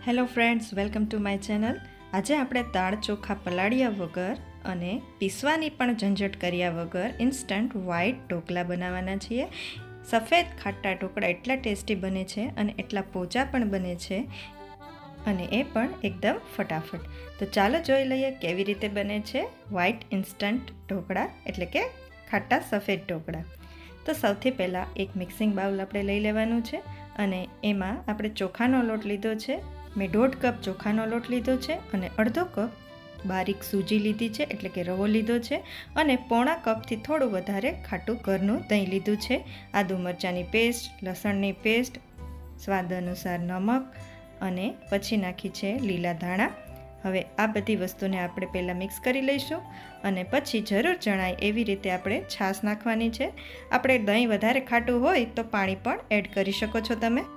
Hello friends, welcome to my channel. આજે આપણે દાળ ચોખા પલાળ્યા વગર અને પીસવાની પણ ઝંઝટ કર્યા વગર ઇન્સ્ટન્ટ વ્હાઈટ ઢોકળા બનાવવાના છીએ. સફેદ ખાટા ઢોકળા એટલા ટેસ્ટી બને છે અને એટલા પોચા પણ બને છે, અને એ પણ એકદમ ફટાફટ. તો ચાલો જોઈ લઈએ કેવી રીતે બને છે વ્હાઈટ ઇન્સ્ટન્ટ ઢોકળા, એટલે કે ખાટા સફેદ ઢોકળા. તો સૌથી પહેલાં એક મિક્સિંગ બાઉલ આપણે લઈ લેવાનું છે અને એમાં આપણે ચોખાનો લોટ લીધો છે. મેં 1.5 કપ ચોખાનો લોટ લીધો છે અને અડધો કપ બારીક સૂજી લીધી છે, એટલે કે રવો લીધો છે, અને પોણા કપથી થોડું વધારે ખાટું ઘરનું દહીં લીધું છે. આદુ મરચાંની પેસ્ટ, લસણની પેસ્ટ, સ્વાદ અનુસાર નમક અને પછી નાખી છે લીલા ધાણા. હવે આ બધી વસ્તુને આપણે પહેલાં મિક્સ કરી લઈશું અને પછી જરૂર જણાય એવી રીતે આપણે છાશ નાખવાની છે. આપણે દહીં વધારે ખાટું હોય તો પાણી પણ એડ કરી શકો છો તમે.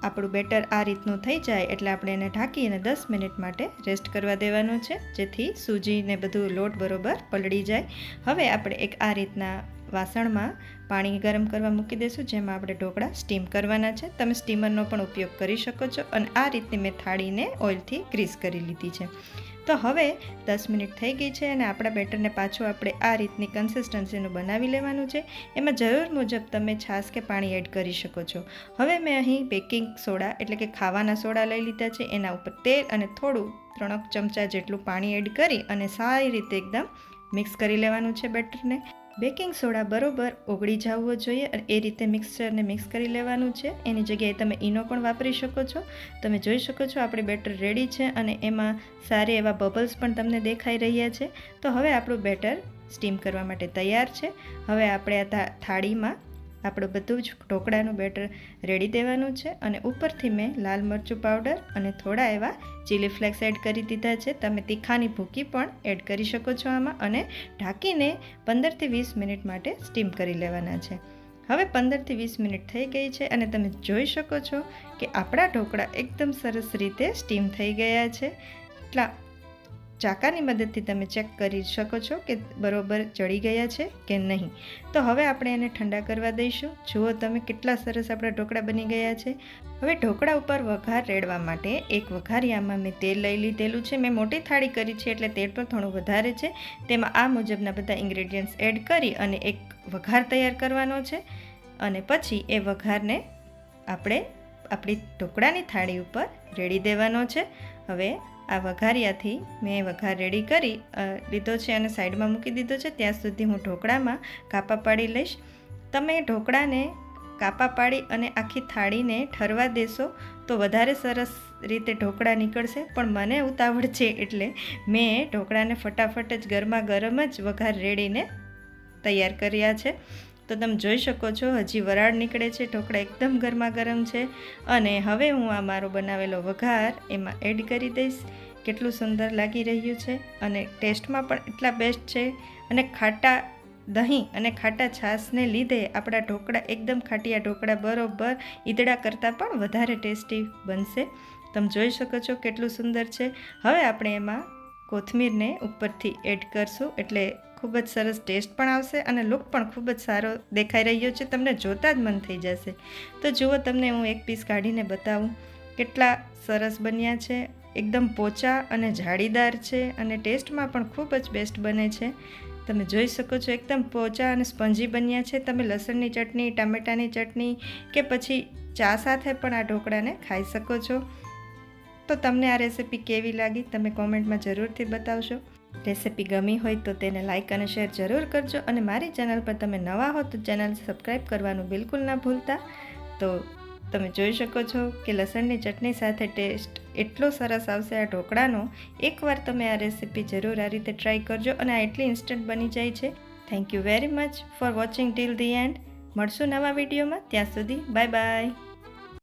આપણું બેટર આ રીતનું થઈ જાય એટલે આપણે એને ઢાંકી અને 10 મિનિટ માટે રેસ્ટ કરવા દેવાનું છે, જેથી સૂજીને બધું લોટ બરોબર પલળી જાય. હવે આપણે એક આ રીતના વાસણમાં પાણી ગરમ કરવા મૂકી દઈશું, જેમાં આપણે ઢોકળા સ્ટીમ કરવાના છે. તમે સ્ટીમરનો પણ ઉપયોગ કરી શકો છો. અને આ રીતની મેં થાળીને ઓઇલથી ગ્રીસ કરી લીધી છે. તો હવે 10 મિનિટ થઈ ગઈ છે અને આપણા બેટરને પાછું આપણે આ રીતની કન્સિસ્ટન્સીનું બનાવી લેવાનું છે. એમાં જરૂર મુજબ તમે છાશ કે પાણી એડ કરી શકો છો. હવે મેં અહીં બેકિંગ સોડા, એટલે કે ખાવાના સોડા લઈ લીધા છે. એના ઉપર તેલ અને થોડું 3 ચમચા જેટલું પાણી એડ કરી અને સારી રીતે એકદમ મિક્સ કરી લેવાનું છે બેટરને. બેકિંગ સોડા બરોબર ઓગળી જવો જોઈએ અને એ રીતે મિક્સરને મિક્સ કરી લેવાનું છે. એની જગ્યાએ તમે ઈનો પણ વાપરી શકો છો. તમે જોઈ શકો છો આપણી બેટર રેડી છે અને એમાં સારા એવા બબલ્સ પણ તમને દેખાઈ રહ્યા છે. તો હવે આપણું બેટર સ્ટીમ કરવા માટે તૈયાર છે. હવે આપણે આ થાળીમાં આપણું બધું જ ઢોકળાનું બેટર રેડી દેવાનું છે અને ઉપરથી મેં લાલ મરચું પાવડર અને થોડા એવા ચીલી ફ્લેક્સ એડ કરી દીધા છે. તમે તીખાની ભૂકી પણ એડ કરી શકો છો આમાં, અને ઢાંકીને 15થી 20 મિનિટ માટે સ્ટીમ કરી લેવાના છે. હવે 15થી 20 મિનિટ થઈ ગઈ છે અને તમે જોઈ શકો છો કે આપણા ઢોકળા એકદમ સરસ રીતે સ્ટીમ થઈ ગયા છે. એટલા ચાકાની મદદથી તમે ચેક કરી શકો છો કે બરોબર ચડી ગયા છે કે નહીં. તો હવે આપણે એને ઠંડા કરવા દઈશું. જુઓ તમે કેટલા સરસ આપણા ઢોકળા બની ગયા છે. હવે ઢોકળા ઉપર વઘાર રેડવા માટે એક વઘારિયામાં મેં તેલ લઈ લીધેલું છે. મેં મોટી થાળી કરી છે એટલે તેલ પણ થોડું વધારે છે. તેમાં આ મુજબના બધા ઇન્ગ્રેડિયન્ટ્સ એડ કરી અને એક વઘાર તૈયાર કરવાનો છે. અને પછી એ વઘારને આપણે આપણી ઢોકળાની થાળી ઉપર રેડી દેવાનો છે. હવે આ વઘારિયાથી મેં વઘાર રેડી કરી લીધો છે અને સાઈડમાં મૂકી દીધો છે. ત્યાં સુધી હું ઢોકળામાં કાપા પાડી લઈશ. તમે ઢોકળાને કાપા પાડી અને આખી થાળીને ઠરવા દેશો તો વધારે સરસ રીતે ઢોકળા નીકળશે, પણ મને ઉતાવળ છે એટલે મેં ઢોકળાને ફટાફટ જ ગરમા ગરમ જ વઘાર રેડીને તૈયાર કર્યા છે. તો તમે જોઈ શકો છો હજી વરાળ નીકળે છે. ઢોકળા એકદમ ગરમા ગરમ છે. અને હવે હું આ મારો બનાવેલો વઘાર એમાં એડ કરી દઈશ. કેટલું સુંદર લાગી રહ્યું છે અને ટેસ્ટમાં પણ એટલા બેસ્ટ છે. અને ખાટા દહીં અને ખાટા છાશને લીધે આપણા ઢોકળા એકદમ ખાટિયા ઢોકળા બરોબર ઈદડા કરતાં પણ વધારે ટેસ્ટી બનશે. તમે જોઈ શકો છો કેટલું સુંદર છે. હવે આપણે એમાં કોથમીરને ઉપરથી એડ કરશું એટલે ખૂબ જ સરસ ટેસ્ટ પણ આવશે અને લુક પણ ખૂબ જ સારો દેખાઈ રહ્યો છે. તમને જોતાં જ મન થઈ જશે. તો જુઓ, તમને હું એક પીસ કાઢીને બતાવું. કેટલા સરસ બન્યા છે. એકદમ પોચા અને જાળીદાર છે અને ટેસ્ટમાં પણ ખૂબ જ બેસ્ટ બને છે. તમે જોઈ શકો છો એકદમ પોચા અને સ્પંજી બન્યા છે. તમે લસણની ચટણી, ટામેટાની ચટણી કે પછી ચા સાથે પણ આ ઢોકળાને ખાઈ શકો છો. તો તમને આ રેસિપી કેવી લાગી તમે કોમેન્ટમાં જરૂરથી બતાવશો. રેસિપી ગમી હોય તો તેને લાઇક અને શેર જરૂર કરજો. અને મારી ચેનલ પર તમે નવા હો તો ચેનલ સબસ્ક્રાઈબ કરવાનું બિલકુલ ના ભૂલતા. તો તમે જોઈ શકો છો કે લસણની ચટણી સાથે ટેસ્ટ એટલો સરસ આવશે આ ઢોકળાનો. એકવાર તમે આ રેસિપી જરૂર આ રીતે ટ્રાય કરજો અને આ એટલી ઇન્સ્ટન્ટ બની જાય છે. Thank you very much for watching till the end. મળશું નવા વિડીયોમાં. ત્યાં સુધી બાય બાય.